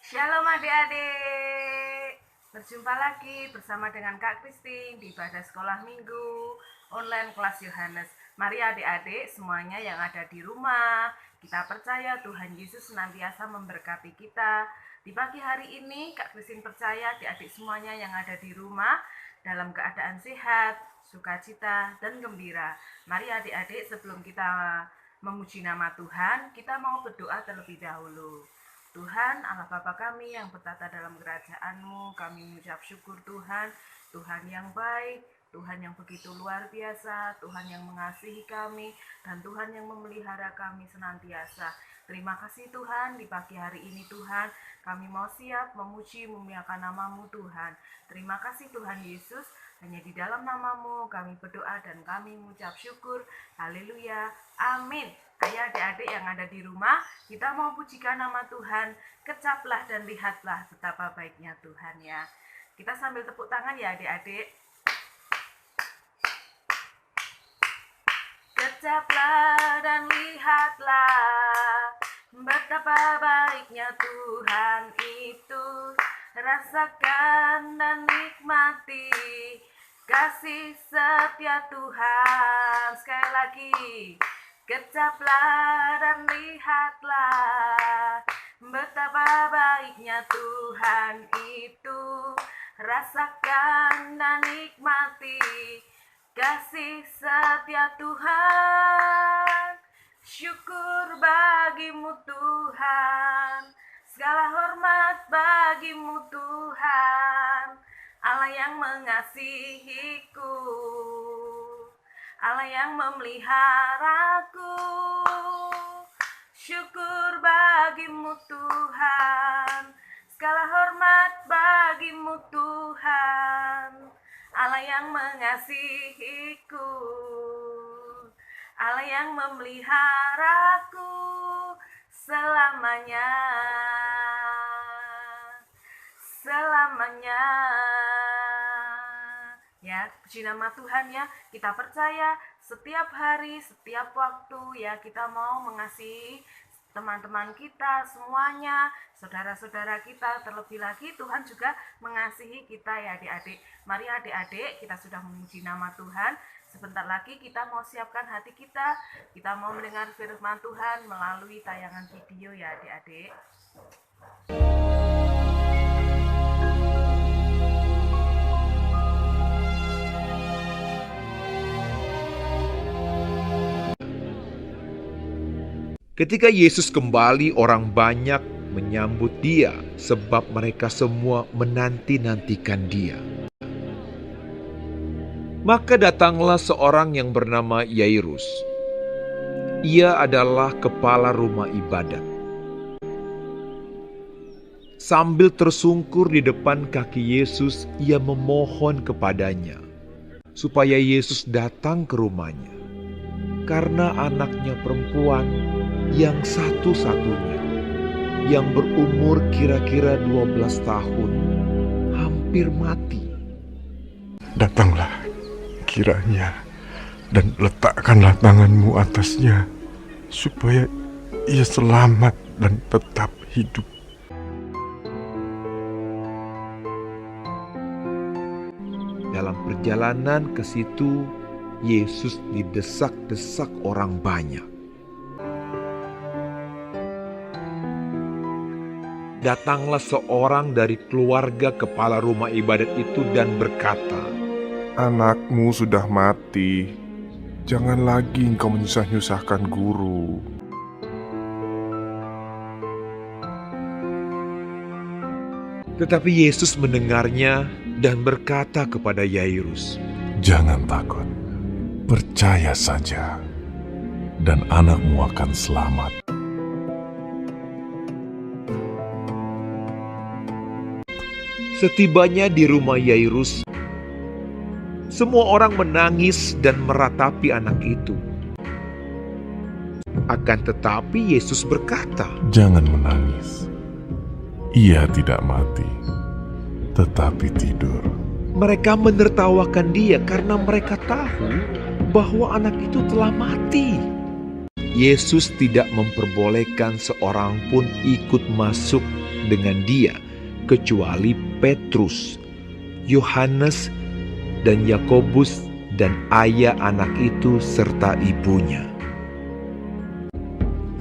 Shalom adik-adik, berjumpa lagi bersama dengan Kak Christine di ibadah sekolah minggu online kelas Yohanes. Mari adik-adik semuanya yang ada di rumah, kita percaya Tuhan Yesus senantiasa memberkati kita. Di pagi hari ini Kak Christine percaya adik-adik semuanya yang ada di rumah dalam keadaan sehat, sukacita, dan gembira. Mari adik-adik sebelum kita memuji nama Tuhan, kita mau berdoa terlebih dahulu. Tuhan, Allah Bapa kami yang bertata dalam kerajaan-Mu, kami mengucap syukur Tuhan, Tuhan yang baik, Tuhan yang begitu luar biasa, Tuhan yang mengasihi kami, dan Tuhan yang memelihara kami senantiasa. Terima kasih Tuhan, di pagi hari ini Tuhan, kami mau siap memuji memuliakan nama-Mu Tuhan. Terima kasih Tuhan Yesus, hanya di dalam nama-Mu kami berdoa dan kami mengucap syukur. Haleluya, amin. Ayo adik-adik yang ada di rumah, kita mau pujikan nama Tuhan. Kecaplah dan lihatlah betapa baiknya Tuhan ya. Kita sambil tepuk tangan ya adik-adik. Kecaplah dan lihatlah betapa baiknya Tuhan itu. Rasakan dan nikmati kasih setia Tuhan. Sekali lagi. Kecaplah dan lihatlah betapa baiknya Tuhan itu. Rasakan dan nikmati kasih setia Tuhan. Syukur bagimu Tuhan, segala hormat bagimu Tuhan, Allah yang mengasihiku, Allah yang memeliharaku. Syukur bagimu Tuhan, segala hormat bagimu Tuhan, Allah yang mengasihiku, Allah yang memeliharaku selamanya, selamanya. Ya, puji nama Tuhan ya. Kita percaya setiap hari, setiap waktu ya kita mau mengasihi teman-teman kita semuanya, saudara-saudara kita, terlebih lagi Tuhan juga mengasihi kita ya adik-adik. Mari adik-adik, kita sudah memuji nama Tuhan. Sebentar lagi kita mau siapkan hati kita mau mendengar firman Tuhan melalui tayangan video ya adik-adik. Ketika Yesus kembali, orang banyak menyambut Dia sebab mereka semua menanti-nantikan Dia. Maka datanglah seorang yang bernama Yairus. Ia adalah kepala rumah ibadat. Sambil tersungkur di depan kaki Yesus, ia memohon kepadanya supaya Yesus datang ke rumahnya, karena anaknya perempuan yang satu-satunya, yang berumur kira-kira 12 tahun, hampir mati. Datanglah kiranya dan letakkanlah tanganmu atasnya, supaya ia selamat dan tetap hidup. Dalam perjalanan ke situ, Yesus didesak-desak orang banyak. Datanglah seorang dari keluarga kepala rumah ibadat itu dan berkata, Anakmu sudah mati, jangan lagi engkau menyusah-nyusahkan guru. Tetapi Yesus mendengarnya dan berkata kepada Yairus, Jangan takut, percaya saja, dan anakmu akan selamat. Setibanya di rumah Yairus, semua orang menangis dan meratapi anak itu. Akan tetapi Yesus berkata, Jangan menangis. Ia tidak mati, tetapi tidur. Mereka menertawakan dia karena mereka tahu bahwa anak itu telah mati. Yesus tidak memperbolehkan seorang pun ikut masuk dengan dia kecuali Petrus, Yohanes, dan Yakobus dan ayah anak itu serta ibunya.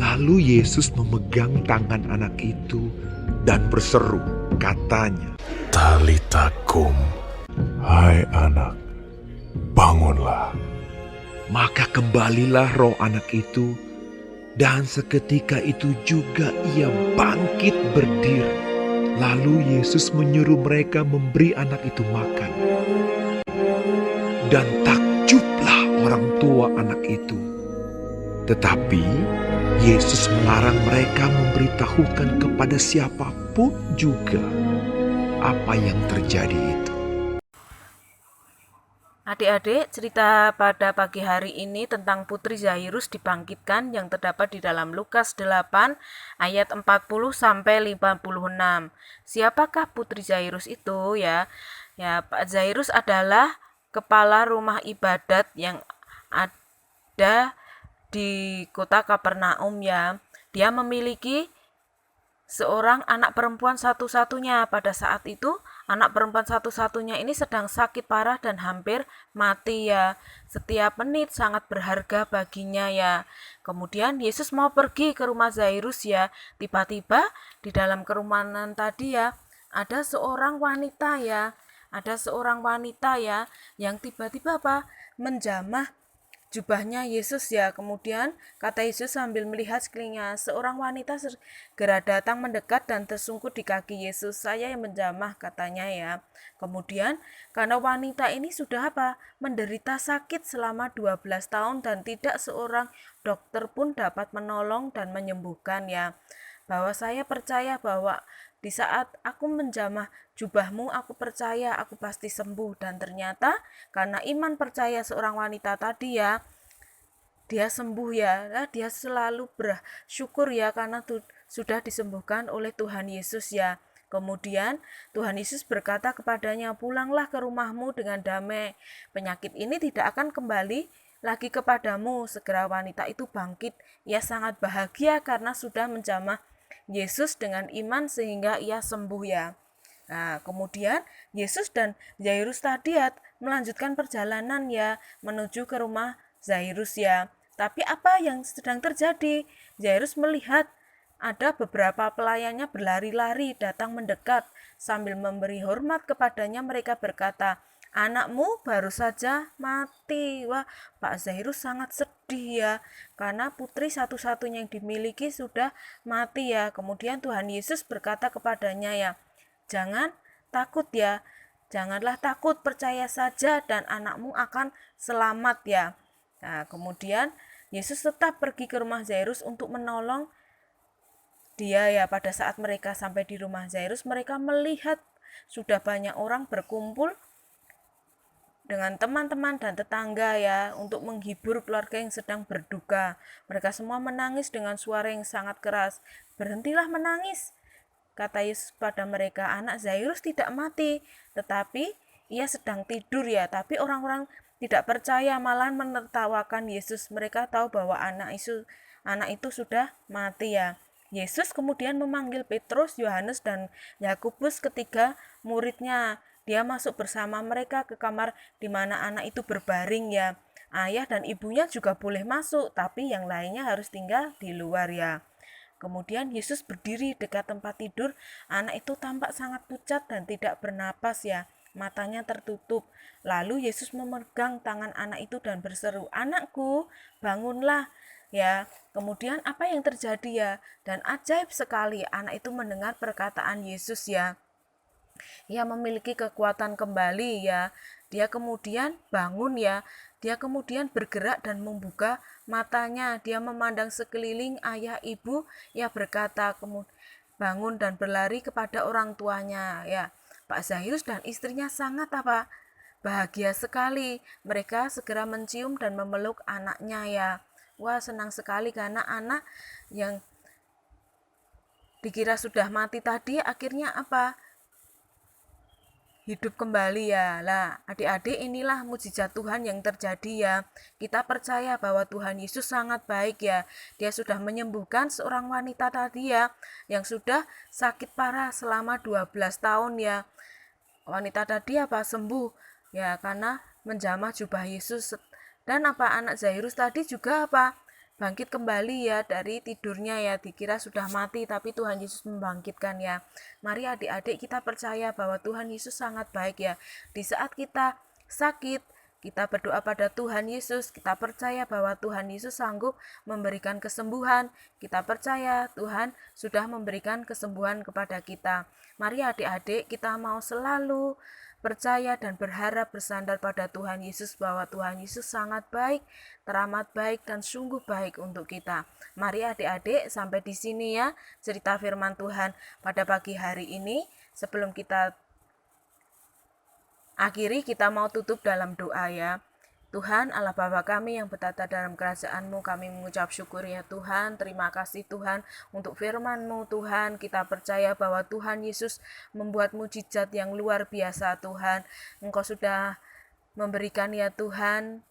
Lalu Yesus memegang tangan anak itu dan berseru, katanya, Talita kum, hai anak, bangunlah. maka kembalilah roh anak itu, dan seketika itu juga ia bangkit berdiri. Lalu Yesus menyuruh mereka memberi anak itu makan. Dan takjublah orang tua anak itu. Tetapi Yesus melarang mereka memberitahukan kepada siapapun juga apa yang terjadi itu. Adik-adik, cerita pada pagi hari ini tentang Putri Zairus dibangkitkan yang terdapat di dalam Lukas 8 ayat 40 sampai 56. Siapakah Putri Zairus itu ya? Ya, Pak Zairus adalah kepala rumah ibadat yang ada di kota Kapernaum ya. Dia memiliki seorang anak perempuan satu-satunya. Pada saat itu anak perempuan satu-satunya ini sedang sakit parah dan hampir mati ya. Setiap menit sangat berharga baginya ya. Kemudian Yesus mau pergi ke rumah Zairus ya. Tiba-tiba di dalam kerumunan tadi ya ada seorang wanita ya. Ada seorang wanita ya yang tiba-tiba menjamah jubahnya Yesus ya. Kemudian kata Yesus sambil melihat sekelilingnya, seorang wanita segera datang mendekat dan tersungkur di kaki Yesus. Saya yang menjamah, katanya ya. Kemudian karena wanita ini sudah menderita sakit selama 12 tahun dan tidak seorang dokter pun dapat menolong dan menyembuhkan ya. Bahwa saya percaya bahwa di saat aku menjamah jubahmu, aku percaya aku pasti sembuh. Dan ternyata karena iman percaya seorang wanita tadi ya, dia sembuh ya. Dia selalu bersyukur ya karena sudah disembuhkan oleh Tuhan Yesus ya. Kemudian Tuhan Yesus berkata kepadanya, pulanglah ke rumahmu dengan damai. Penyakit ini tidak akan kembali lagi kepadamu. Segera wanita itu bangkit. Ia sangat bahagia karena sudah menjamah Yesus dengan iman sehingga ia sembuh ya. Nah, kemudian Yesus dan Zairus tadi melanjutkan perjalanan ya menuju ke rumah Zairus ya. Tapi apa yang sedang terjadi? Zairus melihat ada beberapa pelayannya berlari-lari datang mendekat sambil memberi hormat kepadanya. Mereka berkata, anakmu baru saja mati. Wah, Pak Zairus sangat sedih ya, karena putri satu-satunya yang dimiliki sudah mati ya. Kemudian Tuhan Yesus berkata kepadanya ya, jangan takut ya, janganlah takut, percaya saja dan anakmu akan selamat ya. Nah, kemudian Yesus tetap pergi ke rumah Zairus untuk menolong dia ya. Pada saat mereka sampai di rumah Zairus, mereka melihat sudah banyak orang berkumpul dengan teman-teman dan tetangga ya untuk menghibur keluarga yang sedang berduka. Mereka semua menangis dengan suara yang sangat keras. Berhentilah menangis, kata Yesus pada mereka, anak Zairus tidak mati, tetapi ia sedang tidur ya. Tapi orang-orang tidak percaya, malah menertawakan Yesus. Mereka tahu bahwa anak itu sudah mati ya. Yesus kemudian memanggil Petrus, Yohanes, dan Yakobus, ketiga muridnya. Dia masuk bersama mereka ke kamar di mana anak itu berbaring ya. Ayah dan ibunya juga boleh masuk, tapi yang lainnya harus tinggal di luar ya. Kemudian Yesus berdiri dekat tempat tidur. Anak itu tampak sangat pucat dan tidak bernapas ya. Matanya tertutup. Lalu Yesus memegang tangan anak itu dan berseru, anakku, bangunlah. Ya, kemudian apa yang terjadi ya? Dan ajaib sekali, anak itu mendengar perkataan Yesus ya. Ia memiliki kekuatan kembali ya. Dia kemudian bangun ya. Dia kemudian bergerak dan membuka matanya. Dia memandang sekeliling ayah ibu. Ia berkata, bangun dan berlari kepada orang tuanya ya. Pak Zairus dan istrinya sangat bahagia sekali. Mereka segera mencium dan memeluk anaknya ya. Wah, senang sekali karena anak yang dikira sudah mati tadi akhirnya hidup kembali ya. Lah, adik-adik, inilah mujizat Tuhan yang terjadi ya. Kita percaya bahwa Tuhan Yesus sangat baik ya. Dia sudah menyembuhkan seorang wanita tadi ya, yang sudah sakit parah selama 12 tahun ya. Wanita tadi sembuh ya karena menjamah jubah Yesus. Dan anak Zairus tadi juga bangkit kembali ya dari tidurnya ya, dikira sudah mati tapi Tuhan Yesus membangkitkan ya. Mari adik-adik, kita percaya bahwa Tuhan Yesus sangat baik ya. Di saat kita sakit, kita berdoa pada Tuhan Yesus, kita percaya bahwa Tuhan Yesus sanggup memberikan kesembuhan. Kita percaya Tuhan sudah memberikan kesembuhan kepada kita. Mari adik-adik, kita mau selalu percaya dan berharap bersandar pada Tuhan Yesus, bahwa Tuhan Yesus sangat baik, teramat baik, dan sungguh baik untuk kita. Mari adik-adik, sampai di sini ya cerita firman Tuhan pada pagi hari ini. Sebelum kita akhiri, kita mau tutup dalam doa ya. Tuhan Allah Bapa kami yang bertata dalam kerajaan-Mu, kami mengucap syukur ya Tuhan. Terima kasih Tuhan untuk firman-Mu Tuhan. Kita percaya bahwa Tuhan Yesus membuat mujizat yang luar biasa Tuhan. Engkau sudah memberikan ya Tuhan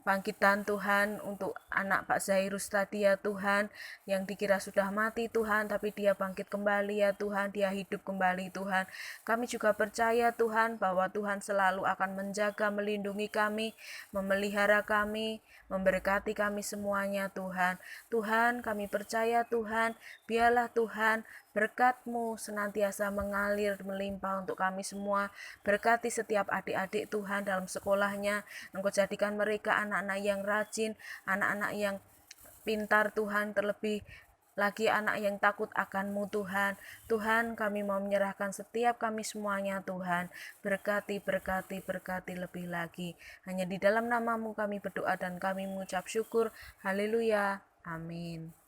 bangkitan Tuhan untuk anak Pak Zairus tadi ya Tuhan, yang dikira sudah mati Tuhan, tapi dia bangkit kembali ya Tuhan, dia hidup kembali Tuhan. Kami juga percaya Tuhan bahwa Tuhan selalu akan menjaga, melindungi kami, memelihara kami, memberkati kami semuanya Tuhan. Tuhan, kami percaya Tuhan, biarlah Tuhan berkat-Mu senantiasa mengalir melimpah untuk kami semua. Berkati setiap adik-adik Tuhan dalam sekolahnya. Engkau jadikan mereka anak-anak yang rajin, anak-anak yang pintar Tuhan, terlebih lagi anak yang takut akan-Mu Tuhan. Tuhan, kami mau menyerahkan setiap kami semuanya Tuhan. Berkati, berkati, berkati lebih lagi. Hanya di dalam nama-Mu kami berdoa dan kami mengucap syukur. Haleluya. Amin.